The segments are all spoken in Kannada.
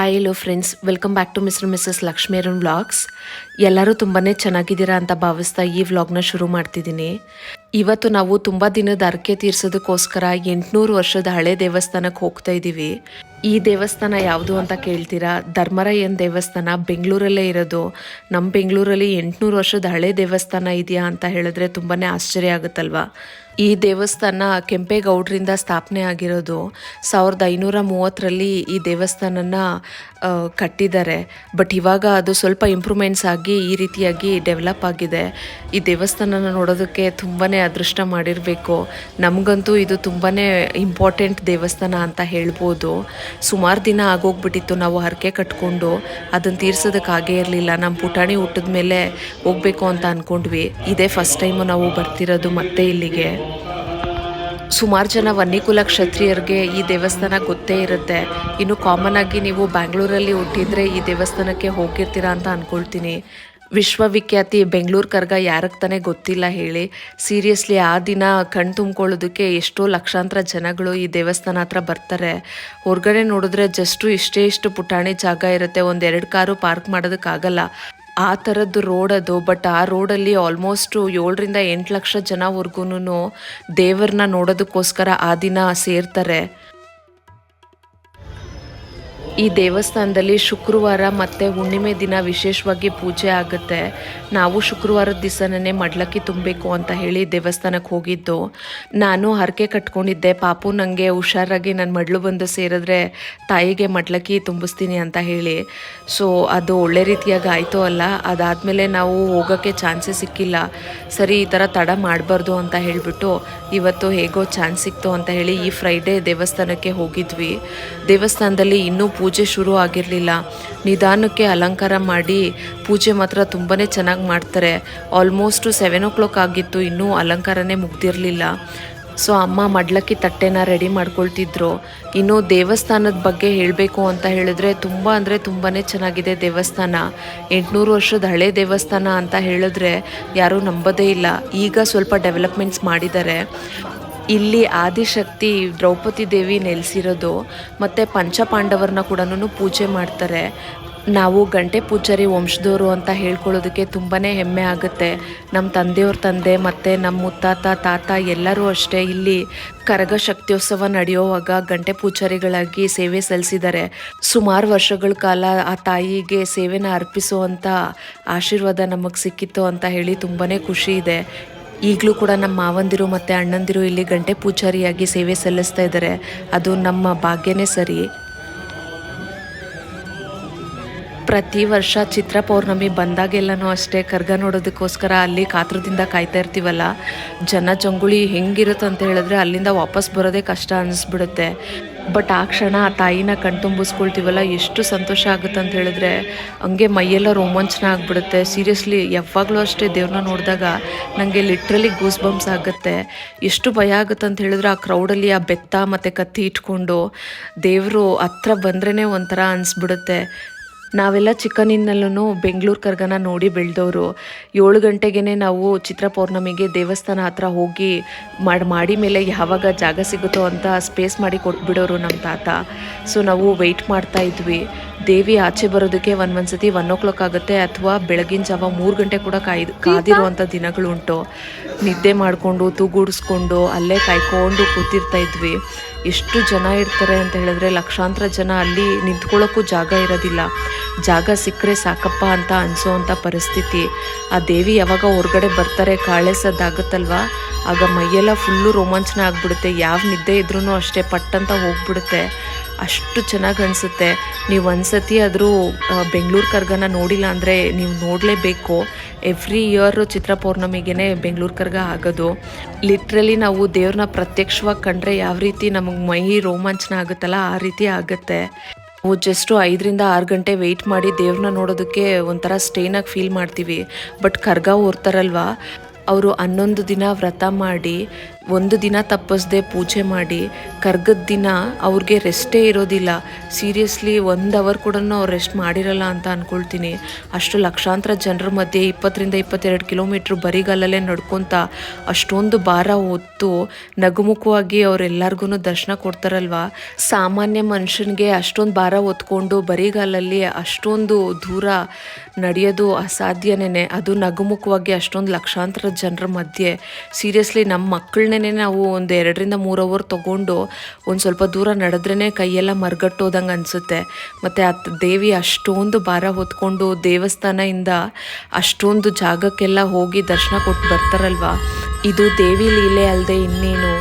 Hi hello friends, welcome back to Mr Mrs Lakshmiran vlogs. ಎಲ್ಲರೂ ತುಂಬಾ ಚೆನ್ನಾಗಿದ್ದೀರಾ ಅಂತ ಭಾವಿಸ್ತಾ ಈ ವ್ಲಾಗ್ನ ಶುರು ಮಾಡ್ತಿದ್ದೀನಿ. ಇವತ್ತು ನಾವು ತುಂಬ ದಿನದ ಅರಕೆ ತೀರ್ಸೋದಕ್ಕೋಸ್ಕರ 800 ವರ್ಷದ ಹಳೆ ದೇವಸ್ಥಾನಕ್ಕೆ ಹೋಗ್ತಾ ಇದ್ದೀವಿ. ಈ ದೇವಸ್ಥಾನ ಯಾವುದು ಅಂತ ಕೇಳ್ತೀರಾ? ಧರ್ಮರಾಯನ್ ದೇವಸ್ಥಾನ ಬೆಂಗಳೂರಲ್ಲೇ ಇರೋದು. ನಮ್ಮ ಬೆಂಗಳೂರಲ್ಲಿ 800 ವರ್ಷದ ಹಳೆ ದೇವಸ್ಥಾನ ಇದೆಯಾ ಅಂತ ಹೇಳಿದ್ರೆ ತುಂಬಾ ಆಶ್ಚರ್ಯ ಆಗುತ್ತಲ್ವಾ. ಈ ದೇವಸ್ಥಾನ ಕೆಂಪೇಗೌಡರಿಂದ ಸ್ಥಾಪನೆ ಆಗಿರೋದು. 1530ರಲ್ಲಿ ಈ ದೇವಸ್ಥಾನನ ಕಟ್ಟಿದ್ದಾರೆ. ಬಟ್ ಇವಾಗ ಅದು ಸ್ವಲ್ಪ ಇಂಪ್ರೂವ್ಮೆಂಟ್ಸ್ ಆಗಿ ಈ ರೀತಿಯಾಗಿ ಡೆವಲಪ್ ಆಗಿದೆ. ಈ ದೇವಸ್ಥಾನನ ನೋಡೋದಕ್ಕೆ ತುಂಬಾ ಅದೃಷ್ಟ ಮಾಡಿರಬೇಕು. ನಮಗಂತೂ ಇದು ತುಂಬಾ ಇಂಪಾರ್ಟೆಂಟ್ ದೇವಸ್ಥಾನ ಅಂತ ಹೇಳ್ಬೋದು. ಸುಮಾರು ದಿನ ಆಗೋಗ್ಬಿಟ್ಟಿತ್ತು ನಾವು ಹರಕೆ ಕಟ್ಕೊಂಡು ಅದನ್ನು ತೀರ್ಸೋದಕ್ಕಾಗೇ ಇರಲಿಲ್ಲ. ನಮ್ಮ ಪುಟಾಣಿ ಹುಟ್ಟಿದ ಮೇಲೆ ಹೋಗಬೇಕು ಅಂತ ಅಂದ್ಕೊಂಡ್ವಿ. ಇದೇ ಫಸ್ಟ್ ಟೈಮು ನಾವು ಬರ್ತಿರೋದು ಮತ್ತೆ ಇಲ್ಲಿಗೆ. ಸುಮಾರು ಜನ ವನ್ನಿಕುಲ ಕ್ಷತ್ರಿಯರಿಗೆ ಈ ದೇವಸ್ಥಾನ ಗೊತ್ತೇ ಇರುತ್ತೆ. ಇನ್ನು ಕಾಮನ್ ಆಗಿ ನೀವು ಬ್ಯಾಂಗ್ಳೂರಲ್ಲಿ ಹುಟ್ಟಿದ್ರೆ ಈ ದೇವಸ್ಥಾನಕ್ಕೆ ಹೋಗಿರ್ತೀರಾ ಅಂತ ಅಂದ್ಕೊಳ್ತೀನಿ. ವಿಶ್ವವಿಖ್ಯಾತಿ ಬೆಂಗಳೂರು ಕರ್ಗ ಯಾರಿಗೆ ತಾನೇ ಗೊತ್ತಿಲ್ಲ ಹೇಳಿ. ಸೀರಿಯಸ್ಲಿ ಆ ದಿನ ಕಣ್ ತುಂಬ್ಕೊಳ್ಳೋದಕ್ಕೆ ಎಷ್ಟೋ ಲಕ್ಷಾಂತರ ಜನಗಳು ಈ ದೇವಸ್ಥಾನ ಹತ್ರ ಬರ್ತಾರೆ. ಹೊರಗಡೆ ನೋಡಿದ್ರೆ ಇಷ್ಟು ಪುಟಾಣಿ ಜಾಗ ಇರುತ್ತೆ. 1-2 ಕಾರು ಪಾರ್ಕ್ ಮಾಡೋದಕ್ಕಾಗಲ್ಲ, ಆ ಥರದ್ದು ರೋಡ್ ಅದು. ಬಟ್ ಆ ರೋಡಲ್ಲಿ ಆಲ್ಮೋಸ್ಟ್ 7-8 ಲಕ್ಷ ಜನವರೆಗೂ ದೇವರನ್ನ ನೋಡೋದಕ್ಕೋಸ್ಕರ ಆ ದಿನ ಸೇರ್ತಾರೆ. ಈ ದೇವಸ್ಥಾನದಲ್ಲಿ ಶುಕ್ರವಾರ ಮತ್ತು ಹುಣ್ಣಿಮೆ ದಿನ ವಿಶೇಷವಾಗಿ ಪೂಜೆ ಆಗುತ್ತೆ. ನಾವು ಶುಕ್ರವಾರದ ದಿವಸನೇ ಮಡ್ಲಕ್ಕಿ ತುಂಬಬೇಕು ಅಂತ ಹೇಳಿ ದೇವಸ್ಥಾನಕ್ಕೆ ಹೋಗಿದ್ದು. ನಾನು ಹರಕೆ ಕಟ್ಕೊಂಡಿದ್ದೆ, ಪಾಪು ನನಗೆ ಹುಷಾರಾಗಿ ನನ್ನ ಮಡ್ಲು ಬಂದು ಸೇರಿದ್ರೆ ತಾಯಿಗೆ ಮಡ್ಲಕ್ಕಿ ತುಂಬಿಸ್ತೀನಿ ಅಂತ ಹೇಳಿ. ಸೊ ಅದು ಒಳ್ಳೆ ರೀತಿಯಾಗಿ ಆಯಿತು ಅಲ್ಲ. ಅದಾದಮೇಲೆ ನಾವು ಹೋಗೋಕ್ಕೆ ಚಾನ್ಸೇ ಸಿಕ್ಕಿಲ್ಲ. ಸರಿ, ಈ ಥರ ತಡ ಮಾಡಬಾರ್ದು ಅಂತ ಹೇಳಿಬಿಟ್ಟು ಇವತ್ತು ಹೇಗೋ ಚಾನ್ಸ್ ಸಿಕ್ತು ಅಂತ ಹೇಳಿ ಈ ಫ್ರೈಡೇ ದೇವಸ್ಥಾನಕ್ಕೆ ಹೋಗಿದ್ವಿ. ದೇವಸ್ಥಾನದಲ್ಲಿ ಇನ್ನೂ ಪೂಜೆ ಶುರು ಆಗಿರಲಿಲ್ಲ. ನಿಧಾನಕ್ಕೆ ಅಲಂಕಾರ ಮಾಡಿ ಪೂಜೆ ಮಾತ್ರ ತುಂಬಾ ಚೆನ್ನಾಗಿ ಮಾಡ್ತಾರೆ. ಆಲ್ಮೋಸ್ಟ್ 7 o'clock ಆಗಿತ್ತು, ಇನ್ನೂ ಅಲಂಕಾರನೇ ಮುಗ್ದಿರಲಿಲ್ಲ. ಸೊ ಅಮ್ಮ ಮಡ್ಲಕ್ಕಿ ತಟ್ಟೆನ ರೆಡಿ ಮಾಡ್ಕೊಳ್ತಿದ್ರು. ಇನ್ನು ದೇವಸ್ಥಾನದ ಬಗ್ಗೆ ಹೇಳಬೇಕು ಅಂತ ಹೇಳಿದ್ರೆ ತುಂಬ ತುಂಬಾ ಚೆನ್ನಾಗಿದೆ ದೇವಸ್ಥಾನ. 800 ವರ್ಷದ ಹಳೆ ದೇವಸ್ಥಾನ ಅಂತ ಹೇಳಿದ್ರೆ ಯಾರೂ ನಂಬೋದೇ ಇಲ್ಲ. ಈಗ ಸ್ವಲ್ಪ ಡೆವಲಪ್ಮೆಂಟ್ಸ್ ಮಾಡಿದ್ದಾರೆ. ಇಲ್ಲಿ ಆದಿಶಕ್ತಿ ದ್ರೌಪದಿ ದೇವಿ ನೆಲೆಸಿರೋದು. ಮತ್ತು ಪಂಚಪಾಂಡವರನ್ನ ಕೂಡ ಪೂಜೆ ಮಾಡ್ತಾರೆ. ನಾವು ಗಂಟೆ ಪೂಜಾರಿ ವಂಶದವರು ಅಂತ ಹೇಳ್ಕೊಳ್ಳೋದಕ್ಕೆ ತುಂಬಾ ಹೆಮ್ಮೆ ಆಗುತ್ತೆ. ನಮ್ಮ ತಂದೆಯವ್ರ ತಂದೆ ಮತ್ತು ನಮ್ಮ ಮುತ್ತಾತ ತಾತ ಎಲ್ಲರೂ ಅಷ್ಟೇ ಇಲ್ಲಿ ಕರಗ ಶಕ್ತಿಯೋತ್ಸವ ನಡೆಯುವಾಗ ಗಂಟೆ ಪೂಜಾರಿಗಳಾಗಿ ಸೇವೆ ಸಲ್ಲಿಸಿದ್ದಾರೆ. ಸುಮಾರು ವರ್ಷಗಳ ಕಾಲ ಆ ತಾಯಿಗೆ ಸೇವೆನ ಅರ್ಪಿಸುವಂಥ ಆಶೀರ್ವಾದ ನಮಗೆ ಸಿಕ್ಕಿತ್ತು ಅಂತ ಹೇಳಿ ತುಂಬಾ ಖುಷಿ ಇದೆ. ಈಗಲೂ ಕೂಡ ನಮ್ಮ ಮಾವಂದಿರು ಮತ್ತು ಅಣ್ಣಂದಿರು ಇಲ್ಲಿ ಗಂಟೆ ಪೂಜಾರಿಯಾಗಿ ಸೇವೆ ಸಲ್ಲಿಸ್ತಾ ಇದ್ದಾರೆ. ಅದು ನಮ್ಮ ಭಾಗ್ಯನೇ ಸರಿ. ಪ್ರತಿ ವರ್ಷ ಚಿತ್ರ ಪೌರ್ಣಮಿ ಬಂದಾಗೆಲ್ಲನೂ ಅಷ್ಟೇ ಕರ್ಗ ನೋಡೋದಕ್ಕೋಸ್ಕರ ಅಲ್ಲಿ ಕಾತ್ರದಿಂದ ಕಾಯ್ತಾ ಇರ್ತೀವಲ್ಲ. ಜನ ಜಂಗುಳಿ ಹೆಂಗಿರುತ್ತೆ ಅಂತ ಹೇಳಿದ್ರೆ ಅಲ್ಲಿಂದ ವಾಪಸ್ ಬರೋದೇ ಕಷ್ಟ ಅನ್ನಿಸ್ಬಿಡುತ್ತೆ. ಬಟ್ ಆ ಕ್ಷಣ ಆ ತಾಯಿನ ಕಣ್ತುಂಬಿಸ್ಕೊಳ್ತೀವಲ್ಲ, ಎಷ್ಟು ಸಂತೋಷ ಆಗುತ್ತೆ ಅಂತ ಹೇಳಿದ್ರೆ ಹಂಗೆ ಮೈಯೆಲ್ಲ ರೋಮಾಂಚನ ಆಗಿಬಿಡುತ್ತೆ. ಸೀರಿಯಸ್ಲಿ ಯಾವಾಗಲೂ ಅಷ್ಟೇ ದೇವ್ರನ್ನ ನೋಡಿದಾಗ ನನಗೆ ಲಿಟ್ರಲಿ ಗೂಸ್ ಬಂಪ್ಸ್ ಆಗುತ್ತೆ. ಎಷ್ಟು ಭಯ ಆಗುತ್ತೆ ಅಂತ ಹೇಳಿದ್ರೆ ಆ ಕ್ರೌಡಲ್ಲಿ ಆ ಬೆತ್ತ ಮತ್ತು ಕತ್ತಿ ಇಟ್ಕೊಂಡು ದೇವರು ಹತ್ರ ಬಂದ್ರೇ ಒಂಥರ ಅನಿಸ್ಬಿಡುತ್ತೆ. ನಾವೆಲ್ಲ ಚಿಕ್ಕನಿನಲ್ಲೂ ಬೆಂಗಳೂರು ಕರ್ಗನ ನೋಡಿ ಬೆಳೆದವರು. 7 ಗಂಟೆಗೆ ನಾವು ಚಿತ್ರ ಪೌರ್ಣಮಿಗೆ ದೇವಸ್ಥಾನ ಹತ್ರ ಹೋಗಿ ಮಾಡಿ ಮೇಲೆ ಯಾವಾಗ ಜಾಗ ಸಿಗುತ್ತೋ ಅಂತ ಸ್ಪೇಸ್ ಮಾಡಿ ಕೊಟ್ಬಿಡೋರು ನಮ್ಮ ತಾತ. ಸೊ ನಾವು ವೆಯ್ಟ್ ಮಾಡ್ತಾ ಇದ್ವಿ. ದೇವಿ ಆಚೆ ಬರೋದಕ್ಕೆ ಒಂದ್ಸತಿ 1 o'clock ಆಗುತ್ತೆ, ಅಥವಾ ಬೆಳಗಿನ ಜಾವ 3 ಗಂಟೆ ಕೂಡ ಕಾದಿರುವಂಥ ದಿನಗಳುಂಟು. ನಿದ್ದೆ ಮಾಡಿಕೊಂಡು ತೂಗೂಡಿಸ್ಕೊಂಡು ಅಲ್ಲೇ ಕಾಯ್ಕೊಂಡು ಕೂತಿರ್ತಾ ಇದ್ವಿ. ಎಷ್ಟು ಜನ ಇರ್ತಾರೆ ಅಂತ ಹೇಳಿದ್ರೆ ಲಕ್ಷಾಂತರ ಜನ. ಅಲ್ಲಿ ನಿಂತ್ಕೊಳ್ಳೋಕ್ಕೂ ಜಾಗ ಇರೋದಿಲ್ಲ. ಜಾಗ ಸಿಕ್ಕರೆ ಸಾಕಪ್ಪ ಅಂತ ಅನಿಸೋವಂಥ ಪರಿಸ್ಥಿತಿ. ಆ ದೇವಿ ಯಾವಾಗ ಹೊರಗಡೆ ಬರ್ತಾರೆ ಕಾಳೆಸೋದಾಗುತ್ತಲ್ವ, ಆಗ ಮೈಯೆಲ್ಲ ಫುಲ್ಲು ರೋಮಾಂಚನ ಆಗಿಬಿಡುತ್ತೆ. ಯಾವ ನಿದ್ದೆ ಇದ್ರೂ ಅಷ್ಟೇ ಪಟ್ಟಂತ ಹೋಗ್ಬಿಡುತ್ತೆ. ಅಷ್ಟು ಚೆನ್ನಾಗಿ ಅನಿಸುತ್ತೆ. ನೀವು ಒಂದ್ಸತಿ ಆದರೂ ಬೆಂಗಳೂರು ಕರ್ಗನ ನೋಡಿಲ್ಲ ಅಂದರೆ ನೀವು ನೋಡಲೇಬೇಕು. ಎವ್ರಿ ಇಯರ್ ಚಿತ್ರ ಪೌರ್ಣಮಿಗೆ ಬೆಂಗಳೂರು ಕರ್ಗ ಆಗೋದು. ಲಿಟ್ರಲಿ ನಾವು ದೇವ್ರನ್ನ ಪ್ರತ್ಯಕ್ಷವಾಗಿ ಕಂಡ್ರೆ ಯಾವ ರೀತಿ ನಮಗೆ ಮೈ ರೋಮಾಂಚನ ಆಗುತ್ತಲ್ಲ ಆ ರೀತಿ ಆಗುತ್ತೆ. ನಾವು ಜಸ್ಟು 5-6 ಗಂಟೆ ವೆಯ್ಟ್ ಮಾಡಿ ದೇವ್ರನ್ನ ನೋಡೋದಕ್ಕೆ ಒಂಥರ ಸ್ಟೇನಾಗಿ ಫೀಲ್ ಮಾಡ್ತೀವಿ. ಬಟ್ ಕರ್ಗ ಓರ್ತಾರಲ್ವ, ಅವರು 11 ದಿನ ವ್ರತ ಮಾಡಿ ಒಂದು ದಿನ ತಪ್ಪಿಸ್ದೆ ಪೂಜೆ ಮಾಡಿ ಕರ್ಗದ ದಿನ ಅವ್ರಿಗೆ ರೆಸ್ಟೇ ಇರೋದಿಲ್ಲ. ಸೀರಿಯಸ್ಲಿ 1 ಅವರ್ ಕೂಡ ಅವ್ರು ರೆಸ್ಟ್ ಮಾಡಿರಲ್ಲ ಅಂತ ಅಂದ್ಕೊಳ್ತೀನಿ. ಅಷ್ಟು ಲಕ್ಷಾಂತರ ಜನರ ಮಧ್ಯೆ 20-22 ಕಿಲೋಮೀಟ್ರ್ ಬರಿಗಾಲಲ್ಲೇ ನಡ್ಕೊತ ಅಷ್ಟೊಂದು ಭಾರ ಹೊತ್ತು ನಗುಮುಖವಾಗಿ ಅವರೆಲ್ಲರಿಗೂ ದರ್ಶನ ಕೊಡ್ತಾರಲ್ವ. ಸಾಮಾನ್ಯ ಮನುಷ್ಯನಿಗೆ ಅಷ್ಟೊಂದು ಭಾರ ಹೊತ್ಕೊಂಡು ಬರಿಗಾಲಲ್ಲಿ ಅಷ್ಟೊಂದು ದೂರ ನಡೆಯೋದು ಅಸಾಧ್ಯನೇ. ಅದು ನಗುಮುಖವಾಗಿ ಅಷ್ಟೊಂದು ಲಕ್ಷಾಂತರ ಜನರ ಮಧ್ಯೆ. ಸೀರಿಯಸ್ಲಿ ನಮ್ಮ ಮಕ್ಕಳನ್ನೇ ನಾವು ಒಂದು 2-3 ಅವರ್ ತೊಗೊಂಡು ಒಂದು ಸ್ವಲ್ಪ ದೂರ ನಡೆದ್ರೇ ಕೈಯೆಲ್ಲ ಮರ್ಗಟ್ಟೋದಂಗೆ ಅನಿಸುತ್ತೆ. ಮತ್ತು ಆ ದೇವಿ ಅಷ್ಟೊಂದು ಭಾರ ಹೊತ್ಕೊಂಡು ದೇವಸ್ಥಾನದಿಂದ ಅಷ್ಟೊಂದು ಜಾಗಕ್ಕೆಲ್ಲ ಹೋಗಿ ದರ್ಶನ ಕೊಟ್ಟು ಬರ್ತಾರಲ್ವ. ಇದು ದೇವಿ ಲೀಲೆ ಅಲ್ಲದೆ ಇನ್ನೇನು.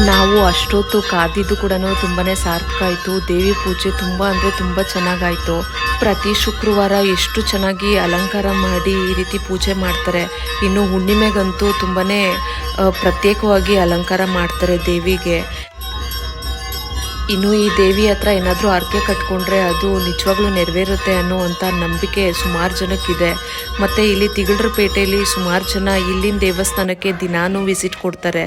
ನಾವು ಅಷ್ಟೊತ್ತು ಕಾದಿದ್ದು ಕೂಡ ತುಂಬಾ ಸಾರ್ಥಕ ಆಯಿತು. ದೇವಿ ಪೂಜೆ ತುಂಬ ಅಂದರೆ ತುಂಬ ಚೆನ್ನಾಗಾಯಿತು. ಪ್ರತಿ ಶುಕ್ರವಾರ ಎಷ್ಟು ಚೆನ್ನಾಗಿ ಅಲಂಕಾರ ಮಾಡಿ ಈ ರೀತಿ ಪೂಜೆ ಮಾಡ್ತಾರೆ. ಇನ್ನು ಹುಣ್ಣಿಮೆಗಂತೂ ತುಂಬಾ ಪ್ರತ್ಯೇಕವಾಗಿ ಅಲಂಕಾರ ಮಾಡ್ತಾರೆ ದೇವಿಗೆ. ಇನ್ನು ಈ ದೇವಿ ಹತ್ರ ಏನಾದರೂ ಹರಕೆ ಕಟ್ಕೊಂಡ್ರೆ ಅದು ನಿಜವಾಗ್ಲೂ ನೆರವೇರುತ್ತೆ ಅನ್ನೋವಂಥ ನಂಬಿಕೆ ಸುಮಾರು ಜನಕ್ಕಿದೆ. ಮತ್ತು ಇಲ್ಲಿ ತಿಗಳರಪೇಟೆಯಲ್ಲಿ ಸುಮಾರು ಜನ ಇಲ್ಲಿನ ದೇವಸ್ಥಾನಕ್ಕೆ ದಿನಾನೂ ವಿಸಿಟ್ ಕೊಡ್ತಾರೆ.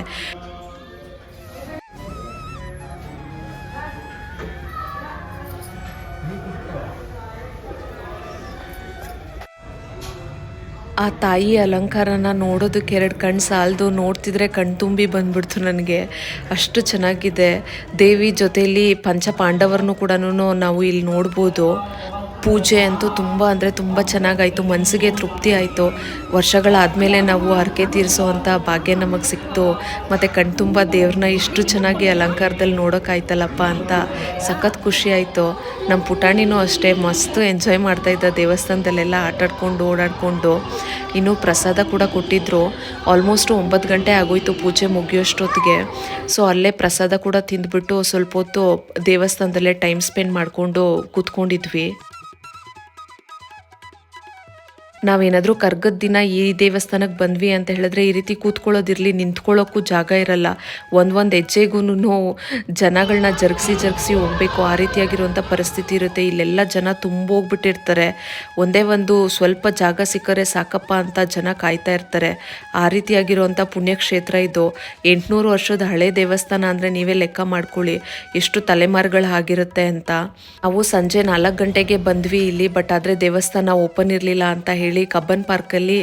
ಆ ತಾಯಿ ಅಲಂಕಾರನ ನೋಡೋದಕ್ಕೆ 2 ಕಣ್ಣು ಸಾಲದು, ನೋಡ್ತಿದ್ರೆ ಕಣ್ಣು ತುಂಬಿ ಬಂದ್ಬಿಡ್ತು ನನಗೆ. ಅಷ್ಟು ಚೆನ್ನಾಗಿದೆ. ದೇವಿ ಜೊತೆಯಲ್ಲಿ ಪಂಚಪಾಂಡವರನ್ನು ಕೂಡ ನಾವು ಇಲ್ಲಿ ನೋಡ್ಬೋದು. ಪೂಜೆ ಅಂತೂ ತುಂಬ ಅಂದರೆ ತುಂಬ ಚೆನ್ನಾಗಾಯಿತು. ಮನಸ್ಸಿಗೆ ತೃಪ್ತಿ ಆಯಿತು. ವರ್ಷಗಳಾದಮೇಲೆ ನಾವು ಹರಕೆ ತೀರಿಸೋವಂಥ ಭಾಗ್ಯ ನಮಗೆ ಸಿಕ್ತು. ಮತ್ತು ಕಣ್ತುಂಬ ದೇವ್ರನ್ನ ಇಷ್ಟು ಚೆನ್ನಾಗಿ ಅಲಂಕಾರದಲ್ಲಿ ನೋಡೋಕ್ಕಾಯ್ತಲ್ಲಪ್ಪ ಅಂತ ಸಖತ್ ಖುಷಿ ಆಯಿತು. ನಮ್ಮ ಪುಟಾಣಿನೂ ಅಷ್ಟೇ ಮಸ್ತು ಎಂಜಾಯ್ ಮಾಡ್ತಾಯಿದ್ದ ದೇವಸ್ಥಾನದಲ್ಲೆಲ್ಲ ಆಟಾಡ್ಕೊಂಡು ಓಡಾಡಿಕೊಂಡು. ಇನ್ನೂ ಪ್ರಸಾದ ಕೂಡ ಕೊಟ್ಟಿದ್ದರು. ಆಲ್ಮೋಸ್ಟು 9 ಗಂಟೆ ಆಗೋಯ್ತು ಪೂಜೆ ಮುಗಿಯೋಷ್ಟೊತ್ತಿಗೆ. ಸೊ ಅಲ್ಲೇ ಪ್ರಸಾದ ಕೂಡ ತಿಂದ್ಬಿಟ್ಟು ಸ್ವಲ್ಪ ಹೊತ್ತು ದೇವಸ್ಥಾನದಲ್ಲೇ ಟೈಮ್ ಸ್ಪೆಂಡ್ ಮಾಡಿಕೊಂಡು ಕೂತ್ಕೊಂಡಿದ್ವಿ. ನಾವೇನಾದರೂ ಕರ್ಗದ ದಿನ ಈ ದೇವಸ್ಥಾನಕ್ಕೆ ಬಂದ್ವಿ ಅಂತ ಹೇಳಿದ್ರೆ ಈ ರೀತಿ ಕೂತ್ಕೊಳ್ಳೋದಿರಲಿ, ನಿಂತ್ಕೊಳ್ಳೋಕ್ಕೂ ಜಾಗ ಇರಲ್ಲ. ಒಂದೊಂದು ಹೆಜ್ಜೆಗೂ ಜನಗಳನ್ನ ಜರುಗಿಸಿ ಹೋಗಬೇಕು. ಆ ರೀತಿಯಾಗಿರುವಂಥ ಪರಿಸ್ಥಿತಿ ಇರುತ್ತೆ. ಇಲ್ಲೆಲ್ಲ ಜನ ತುಂಬೋಗ್ಬಿಟ್ಟಿರ್ತಾರೆ. ಒಂದೇ ಒಂದು ಸ್ವಲ್ಪ ಜಾಗ ಸಿಕ್ಕರೆ ಸಾಕಪ್ಪ ಅಂತ ಜನ ಕಾಯ್ತಾ ಇರ್ತಾರೆ. ಆ ರೀತಿಯಾಗಿರುವಂಥ ಪುಣ್ಯಕ್ಷೇತ್ರ ಇದು. 800 ವರ್ಷದ ಹಳೆ ದೇವಸ್ಥಾನ ಅಂದರೆ ನೀವೇ ಲೆಕ್ಕ ಮಾಡ್ಕೊಳ್ಳಿ ಎಷ್ಟು ತಲೆಮಾರುಗಳು ಆಗಿರುತ್ತೆ ಅಂತ. ನಾವು ಸಂಜೆ 4 ಗಂಟೆಗೆ ಬಂದ್ವಿ ಇಲ್ಲಿ. ಬಟ್ ಆದರೆ ದೇವಸ್ಥಾನ ಓಪನ್ ಇರಲಿಲ್ಲ ಅಂತ ಹೇಳಿ ಕಬ್ಬನ್ ಪಾರ್ಕಲ್ಲಿ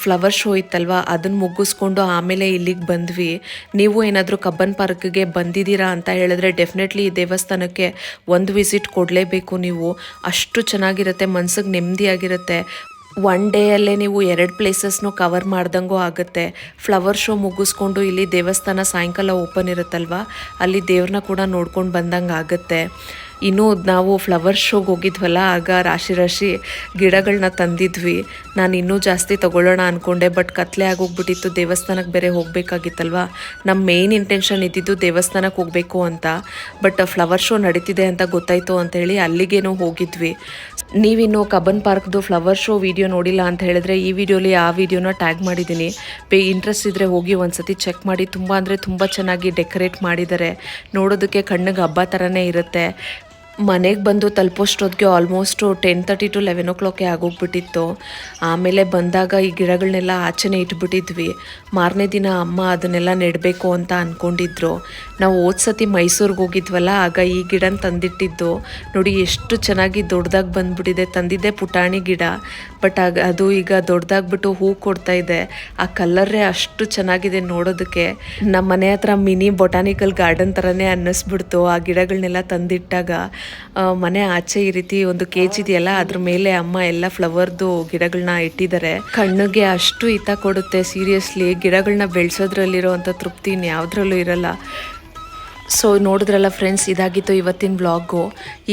ಫ್ಲವರ್ ಶೋ ಇತ್ತಲ್ವ, ಅದನ್ನು ಮುಗಿಸ್ಕೊಂಡು ಆಮೇಲೆ ಇಲ್ಲಿಗೆ ಬಂದ್ವಿ. ನೀವು ಏನಾದರೂ ಕಬ್ಬನ್ ಪಾರ್ಕ್ಗೆ ಬಂದಿದ್ದೀರಾ ಅಂತ ಹೇಳಿದ್ರೆ ಡೆಫಿನೆಟ್ಲಿ ಈ ದೇವಸ್ಥಾನಕ್ಕೆ ಒಂದು ವಿಸಿಟ್ ಕೊಡಲೇಬೇಕು ನೀವು. ಅಷ್ಟು ಚೆನ್ನಾಗಿರುತ್ತೆ, ಮನ್ಸಿಗೆ ನೆಮ್ಮದಿಯಾಗಿರುತ್ತೆ. 1 ಡೇಯಲ್ಲೇ ನೀವು 2 ಪ್ಲೇಸಸ್ನು ಕವರ್ ಮಾಡ್ದಂಗೂ ಆಗುತ್ತೆ. ಫ್ಲವರ್ ಶೋ ಮುಗಿಸ್ಕೊಂಡು ಇಲ್ಲಿ ದೇವಸ್ಥಾನ ಸಾಯಂಕಾಲ ಓಪನ್ ಇರುತ್ತಲ್ವ, ಅಲ್ಲಿ ದೇವ್ರನ್ನ ಕೂಡ ನೋಡ್ಕೊಂಡು ಬಂದಂಗೆ ಆಗುತ್ತೆ. ಇನ್ನು ನಾವು ಫ್ಲವರ್ ಶೋಗೆ ಹೋಗಿದ್ವಲ್ಲ, ಆಗ ರಾಶಿ ಗಿಡಗಳನ್ನ ತಂದಿದ್ವಿ. ನಾನು ಇನ್ನೂ ಜಾಸ್ತಿ ತೊಗೊಳ್ಳೋಣ ಅಂದ್ಕೊಂಡೆ, ಬಟ್ ಕತ್ಲೆ ಆಗೋಗ್ಬಿಟ್ಟಿತ್ತು. ದೇವಸ್ಥಾನಕ್ಕೆ ಬೇರೆ ಹೋಗಬೇಕಾಗಿತ್ತಲ್ವ. ನಮ್ಮ ಮೇಯ್ನ್ ಇಂಟೆನ್ಷನ್ ಇದ್ದಿದ್ದು ದೇವಸ್ಥಾನಕ್ಕೆ ಹೋಗಬೇಕು ಅಂತ. ಬಟ್ ಫ್ಲವರ್ ಶೋ ನಡೀತಿದೆ ಅಂತ ಗೊತ್ತಾಯಿತು ಅಂಥೇಳಿ ಅಲ್ಲಿಗೇನೋ ಹೋಗಿದ್ವಿ. ನೀವಿನ್ನು ಕಬ್ಬನ್ ಪಾರ್ಕ್ದು ಫ್ಲವರ್ ಶೋ ವಿಡಿಯೋ ನೋಡಿಲ್ಲ ಅಂತ ಹೇಳಿದ್ರೆ ಈ ವಿಡಿಯೋಲಿ ಆ ವಿಡಿಯೋನ ಟ್ಯಾಗ್ ಮಾಡಿದ್ದೀನಿ. ಇಂಟ್ರೆಸ್ಟ್ ಇದ್ದರೆ ಹೋಗಿ ಒಂದ್ಸತಿ ಚೆಕ್ ಮಾಡಿ. ತುಂಬ ಅಂದರೆ ತುಂಬ ಚೆನ್ನಾಗಿ ಡೆಕೋರೇಟ್ ಮಾಡಿದ್ದಾರೆ. ನೋಡೋದಕ್ಕೆ ಕಣ್ಣಿಗೆ ಹಬ್ಬ ಥರನೇ ಇರುತ್ತೆ. ಮನೆಗೆ ಬಂದು ತಲುಪೋಷ್ಟೊತ್ತಿಗೆ ಆಲ್ಮೋಸ್ಟು 10:30 to 11 o'clock ಆಗೋಗ್ಬಿಟ್ಟಿತ್ತು. ಆಮೇಲೆ ಬಂದಾಗ ಈ ಗಿಡಗಳನ್ನೆಲ್ಲ ಆಚೆನೇ ಇಟ್ಬಿಟ್ಟಿದ್ವಿ. ಮಾರನೇ ದಿನ ಅಮ್ಮ ಅದನ್ನೆಲ್ಲ ನೆಡಬೇಕು ಅಂತ ಅಂದ್ಕೊಂಡಿದ್ರು. ನಾವು ಸತಿ ಮೈಸೂರಿಗೆ ಹೋಗಿದ್ವಲ್ಲ, ಆಗ ಈ ಗಿಡನ ತಂದಿಟ್ಟಿದ್ದು. ನೋಡಿ ಎಷ್ಟು ಚೆನ್ನಾಗಿ ದೊಡ್ಡದಾಗಿ ಬಂದುಬಿಟ್ಟಿದೆ. ತಂದಿದ್ದೆ ಪುಟಾಣಿ ಗಿಡ, ಬಟ್ ಅದು ಈಗ ದೊಡ್ಡದಾಗ್ಬಿಟ್ಟು ಹೂ ಕೊಡ್ತಾ ಇದೆ. ಆ ಕಲರೇ ಅಷ್ಟು ಚೆನ್ನಾಗಿದೆ ನೋಡೋದಕ್ಕೆ. ನಮ್ಮ ಮನೆ ಹತ್ರ ಮಿನಿ ಬೊಟಾನಿಕಲ್ ಗಾರ್ಡನ್ ಥರನೇ ಅನ್ನಿಸ್ಬಿಡ್ತು ಆ ಗಿಡಗಳನ್ನೆಲ್ಲ ತಂದಿಟ್ಟಾಗ. ಮನೆ ಆಚೆ ಈ ರೀತಿ ಒಂದು ಕೇಜ್ ಇದೆಯಲ್ಲ, ಅದ್ರ ಮೇಲೆ ಅಮ್ಮ ಎಲ್ಲ ಫ್ಲವರ್ದು ಗಿಡಗಳನ್ನ ಇಟ್ಟಿದ್ದಾರೆ. ಕಣ್ಣಿಗೆ ಅಷ್ಟು ಹಿತ ಕೊಡುತ್ತೆ. ಸೀರಿಯಸ್ಲಿ ಗಿಡಗಳನ್ನ ಬೆಳೆಸೋದ್ರಲ್ಲಿರೋ ಅಂಥ ತೃಪ್ತಿ ಇನ್ಯಾವುದ್ರಲ್ಲೂ ಇರಲ್ಲ. ಸೊ ನೋಡಿದ್ರಲ್ಲ ಫ್ರೆಂಡ್ಸ್, ಇದಾಗಿತ್ತು ಇವತ್ತಿನ ವ್ಲಾಗು.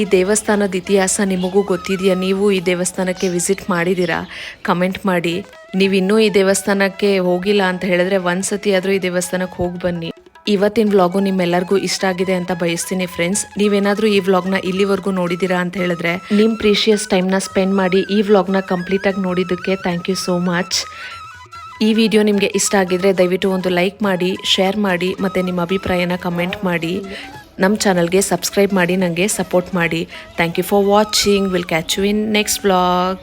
ಈ ದೇವಸ್ಥಾನದ ಇತಿಹಾಸ ನಿಮಗೂ ಗೊತ್ತಿದೆಯಾ? ನೀವು ಈ ದೇವಸ್ಥಾನಕ್ಕೆ ವಿಸಿಟ್ ಮಾಡಿದ್ದೀರಾ? ಕಮೆಂಟ್ ಮಾಡಿ. ನೀವಿನ್ನೂ ಈ ದೇವಸ್ಥಾನಕ್ಕೆ ಹೋಗಿಲ್ಲ ಅಂತ ಹೇಳಿದ್ರೆ ಒಂದ್ಸತಿ ಆದರೂ ಈ ದೇವಸ್ಥಾನಕ್ಕೆ ಹೋಗಿ ಬನ್ನಿ. ಇವತ್ತಿನ ವ್ಲಾಗು ನಿಮ್ಮೆಲ್ಲರಿಗೂ ಇಷ್ಟ ಆಗಿದೆ ಅಂತ ಬಯಸ್ತೀನಿ ಫ್ರೆಂಡ್ಸ್. ನೀವೇನಾದರೂ ಈ ವ್ಲಾಗ್ನ ಇಲ್ಲಿವರೆಗೂ ನೋಡಿದ್ದೀರಾ ಅಂತ ಹೇಳಿದ್ರೆ ನಿಮ್ಮ ಪ್ರೀಶಿಯಸ್ ಟೈಮ್ನ ಸ್ಪೆಂಡ್ ಮಾಡಿ ಈ ವ್ಲಾಗ್ನ ಕಂಪ್ಲೀಟಾಗಿ ನೋಡಿದ್ದಕ್ಕೆ ಥ್ಯಾಂಕ್ ಯು ಸೋ ಮಚ್. ಈ ವಿಡಿಯೋ ನಿಮಗೆ ಇಷ್ಟ ಆಗಿದ್ರೆ ದಯವಿಟ್ಟು ಒಂದು ಲೈಕ್ ಮಾಡಿ, ಶೇರ್ ಮಾಡಿ ಮತ್ತು ನಿಮ್ಮ ಅಭಿಪ್ರಾಯನ ಕಮೆಂಟ್ ಮಾಡಿ. ನಮ್ಮ ಚಾನಲ್ಗೆ ಸಬ್ಸ್ಕ್ರೈಬ್ ಮಾಡಿ ನನಗೆ ಸಪೋರ್ಟ್ ಮಾಡಿ. Thank you for watching. Will catch you in next vlog.